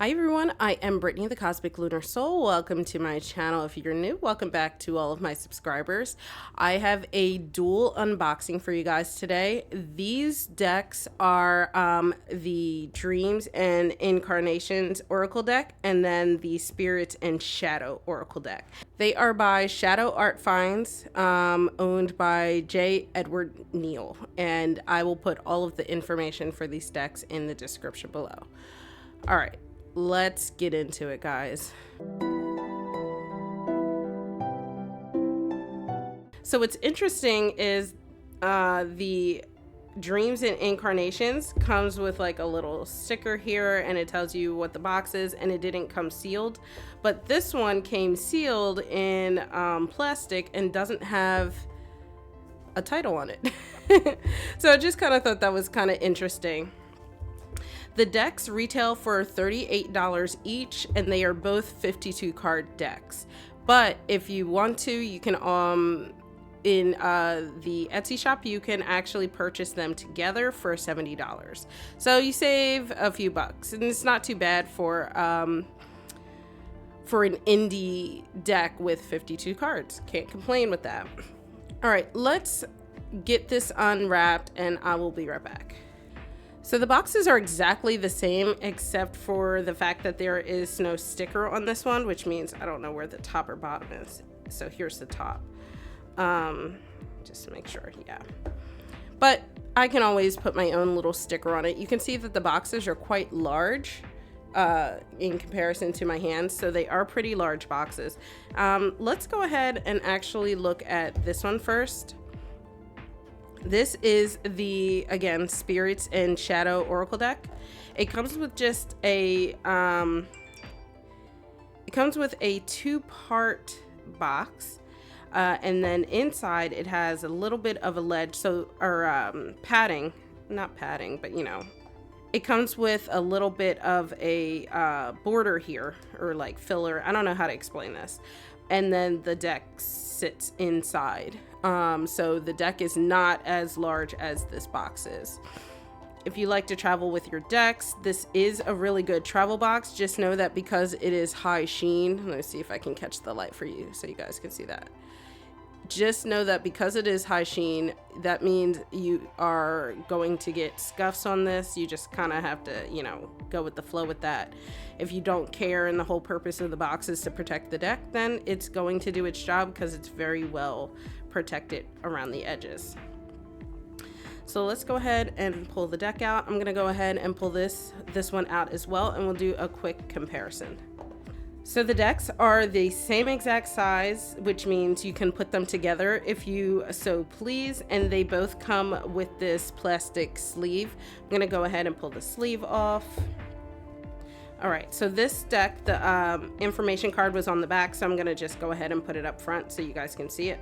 Hi everyone, I am Brittany, the Cosmic Lunar Soul. Welcome to my channel. If you're new, welcome back to all of my subscribers. I have a dual unboxing for you guys today. These decks are the Dreams and Incarnations Oracle deck, and then the Spirits and Shadow Oracle deck. They are by Shadow Art Finds, owned by J. Edward Neal, and I will put all of the information for these decks in the description below. All right. Let's get into it, guys. So what's interesting is the Dreams and Incarnations comes with like a little sticker here, and it tells you what the box is, and it didn't come sealed. But this one came sealed in plastic and doesn't have a title on it. So I just kind of thought that was kind of interesting. The decks retail for $38 each, and they are both 52 card decks. But if you want to, you can in the Etsy shop, you can actually purchase them together for $70. So you save a few bucks, and it's not too bad for an indie deck with 52 cards. Can't complain with that. All right, let's get this unwrapped, and I will be right back. So the boxes are exactly the same, except for the fact that there is no sticker on this one, which means I don't know where the top or bottom is. So here's the top. Just to make sure, yeah. But I can always put my own little sticker on it. You can see that the boxes are quite large in comparison to my hands, so they are pretty large boxes. Let's go ahead and actually look at this one first. This is the, again, Spirits and Shadow Oracle deck. It comes with just a, two-part box, and then inside it has a little bit of a ledge, padding, not padding, but you know, it comes with a little bit of a border here, or like filler. I don't know how to explain this. And then the deck sits inside. So the deck is not as large as this box is. If you like to travel with your decks, this is a really good travel box. Just know that because it is high sheen, let me see if I can catch the light for you so you guys can see that. Just know that because it is high sheen, that means you are going to get scuffs on this. You just kind of have to, you know, go with the flow with that. If you don't care and the whole purpose of the box is to protect the deck, then it's going to do its job because it's very well protected around the edges. So let's go ahead and pull the deck out. I'm going to go ahead and pull this one out as well, and we'll do a quick comparison. So the decks are the same exact size, which means you can put them together if you so please, and they both come with this plastic sleeve. I'm gonna go ahead and pull the sleeve off. All right, so this deck, the information card was on the back, so I'm gonna just go ahead and put it up front so you guys can see it.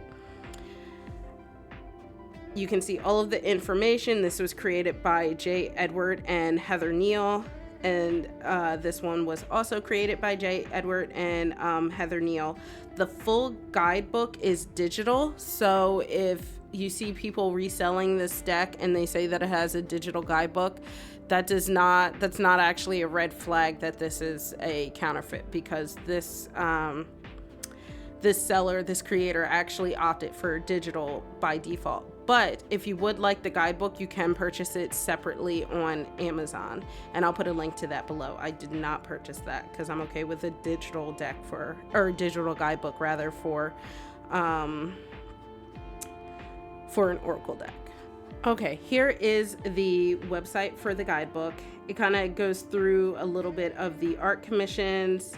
You can see all of the information. This was created by J. Edward and Heather Neal. And this one was also created by J. Edward and Heather Neal. The full guidebook is digital, so if you see people reselling this deck and they say that it has a digital guidebook, that's not actually a red flag that this is a counterfeit, because this creator actually opted for digital by default. But if you would like the guidebook, you can purchase it separately on Amazon, and I'll put a link to that below. I did not purchase that because I'm okay with a digital deck digital guidebook rather, for an Oracle deck. Okay, here is the website for the guidebook. It kind of goes through a little bit of the art commissions.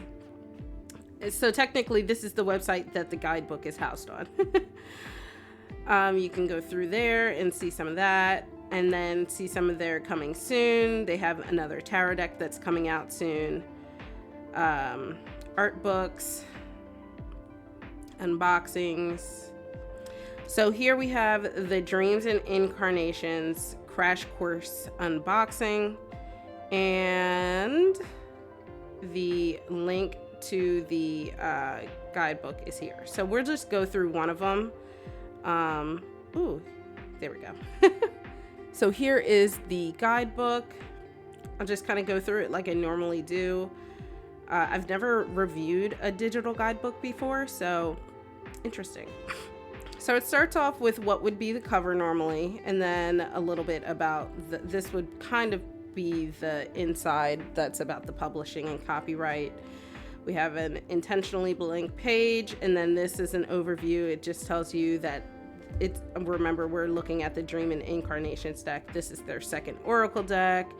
So technically, this is the website that the guidebook is housed on. You can go through there and see some of that, and then see some of their coming soon. They have another tarot deck that's coming out soon. Art books, unboxings. So here we have the Dreams and Incarnations Crash Course unboxing, and the link to the guidebook is here. So we'll just go through one of them. Ooh, there we go. So here is the guidebook. I'll just kind of go through it like I normally do. I've never reviewed a digital guidebook before, so interesting. So it starts off with what would be the cover normally, and then a little bit about this would kind of be the inside that's about the publishing and copyright. We have an intentionally blank page, and then this is an overview. It just tells you that remember, we're looking at the Dream and Incarnations deck. This is their second Oracle deck.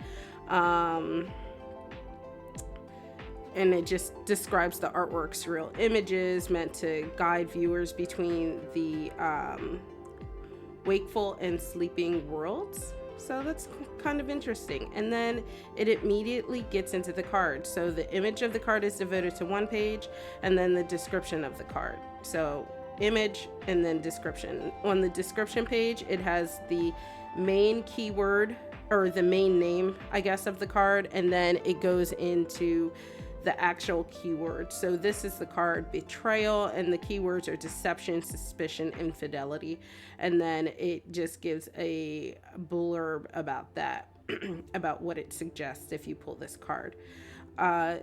And it just describes the artwork's real images meant to guide viewers between the wakeful and sleeping worlds. So that's kind of interesting. And then it immediately gets into the card. So the image of the card is devoted to one page, and then the description of the card. So image and then description. On the description page, it has the main keyword, or the main name, I guess, of the card, and then it goes into the actual keyword. So this is the card betrayal, and the keywords are deception, suspicion, infidelity, and then it just gives a blurb about that about what it suggests if you pull this card.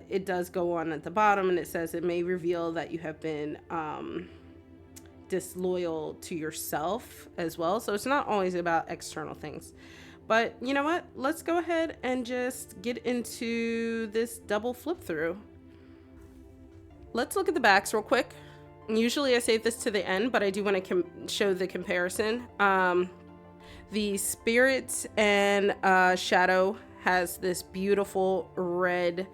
It does go on at the bottom, and it says it may reveal that you have been disloyal to yourself as well. So it's not always about external things. But you know what? Let's go ahead and just get into this double flip through. Let's look at the backs real quick. Usually I save this to the end, but I do want to show the comparison. The Spirit and Shadow has this beautiful red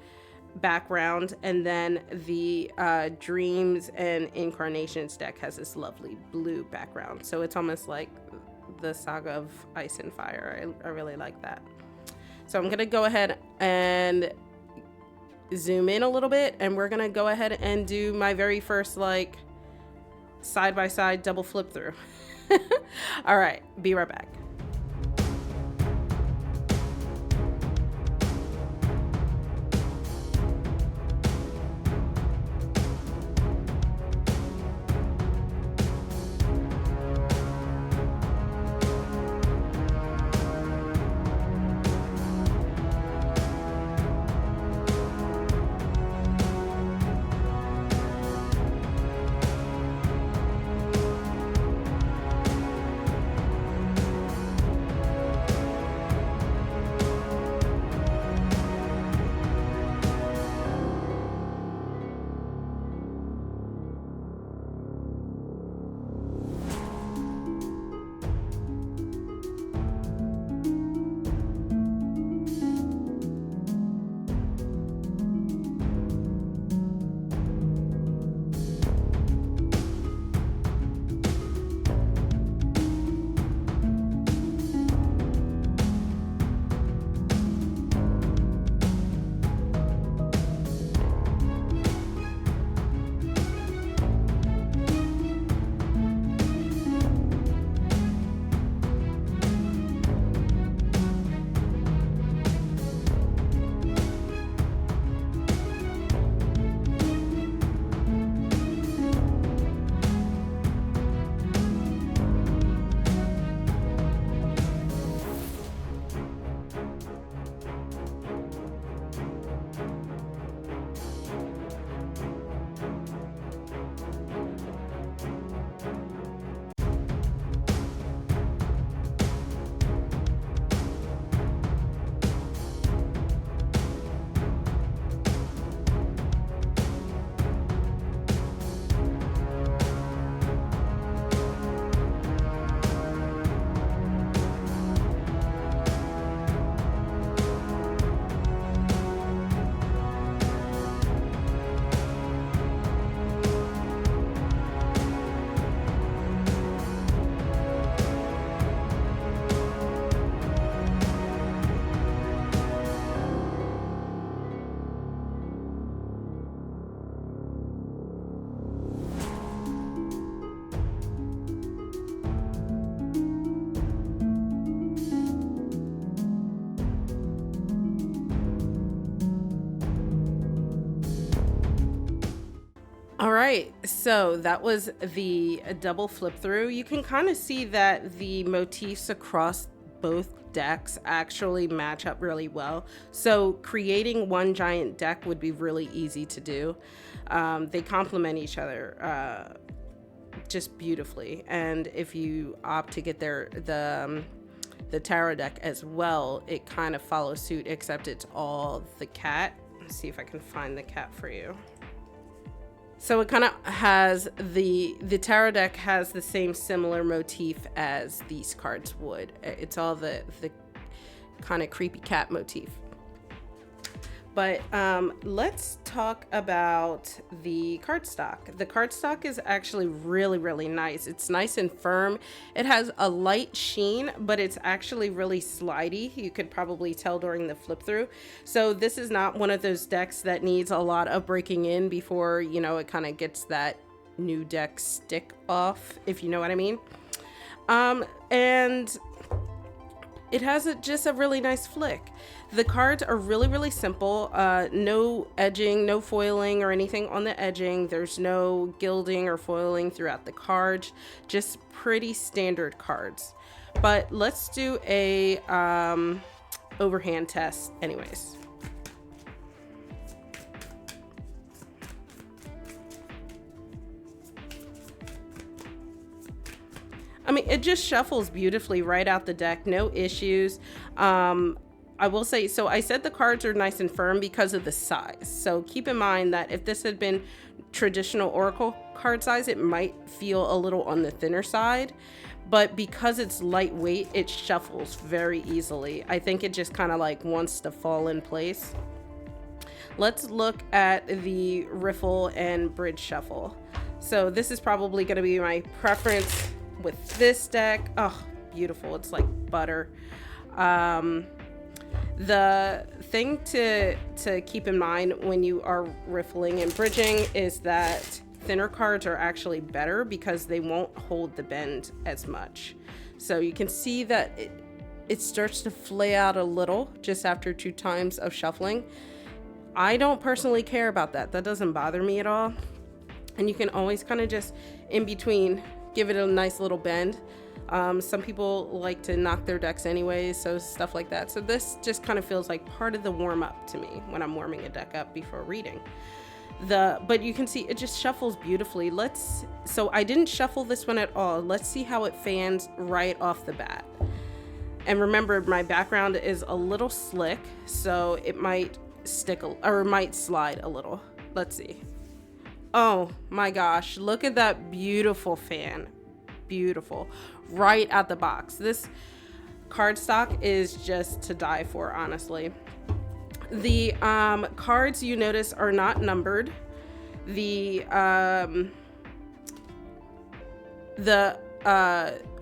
background, and then the Dreams and Incarnations deck has this lovely blue background. So it's almost like the Saga of Ice and Fire. I really like that. So I'm gonna go ahead and zoom in a little bit, and we're gonna go ahead and do my very first like side by side double flip through. All right, be right back. All right, so that was the double flip through. You can kind of see that the motifs across both decks actually match up really well. So creating one giant deck would be really easy to do. They complement each other just beautifully. And if you opt to get the tarot deck as well, it kind of follows suit, except it's all the cat. Let's see if I can find the cat for you. So it kind of has the tarot deck has the same similar motif as these cards would. It's all the kind of creepy cat motif. But let's talk about the cardstock. The cardstock is actually really, really nice. It's nice and firm. It has a light sheen, but it's actually really slidey. You could probably tell during the flip through. So this is not one of those decks that needs a lot of breaking in before, you know, it kind of gets that new deck stick off, if you know what I mean. And it has just a really nice flick. The cards are really, really simple. No edging, no foiling or anything on the edging. There's no gilding or foiling throughout the cards. Just pretty standard cards. But let's do a overhand test anyways. I mean, it just shuffles beautifully right out the deck, no issues. I will say, so I said the cards are nice and firm because of the size. So keep in mind that if this had been traditional Oracle card size, it might feel a little on the thinner side. But because it's lightweight, it shuffles very easily. I think it just kind of like wants to fall in place. Let's look at the riffle and bridge shuffle. So this is probably going to be my preference with this deck. Oh, beautiful. It's like butter. The thing to keep in mind when you are riffling and bridging is that thinner cards are actually better because they won't hold the bend as much. So you can see that it starts to flay out a little just after 2 times of shuffling. I don't personally care about that. That doesn't bother me at all. And you can always kind of just in between give it a nice little bend. Some people like to knock their decks anyways, so stuff like that. So this just kind of feels like part of the warm up to me when I'm warming a deck up before reading. But you can see it just shuffles beautifully. So I didn't shuffle this one at all. Let's see how it fans right off the bat. And remember, my background is a little slick, so it might stick or might slide a little. Let's see. Oh my gosh, look at that beautiful fan. Beautiful. Right out the box. This cardstock is just to die for, honestly. The cards you notice are not numbered. The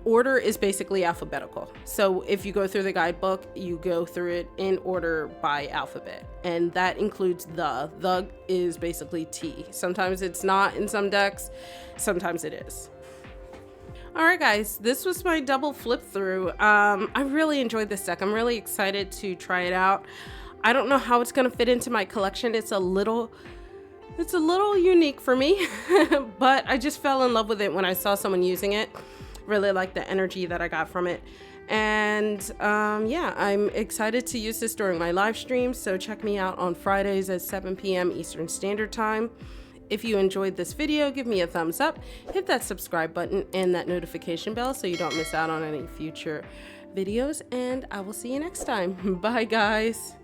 order is basically alphabetical. So if you go through the guidebook, you go through it in order by alphabet, and that includes the is basically T. Sometimes it's not in some decks, sometimes it is. All right, guys, this was my double flip through. I really enjoyed this deck. I'm really excited to try it out. I don't know how it's gonna fit into my collection. It's a little unique for me, but I just fell in love with it when I saw someone using it. Really like the energy that I got from it. And yeah, I'm excited to use this during my live streams. So check me out on Fridays at 7 p.m. Eastern Standard Time. If you enjoyed this video, give me a thumbs up, hit that subscribe button and that notification bell so you don't miss out on any future videos, and I will see you next time. Bye, guys.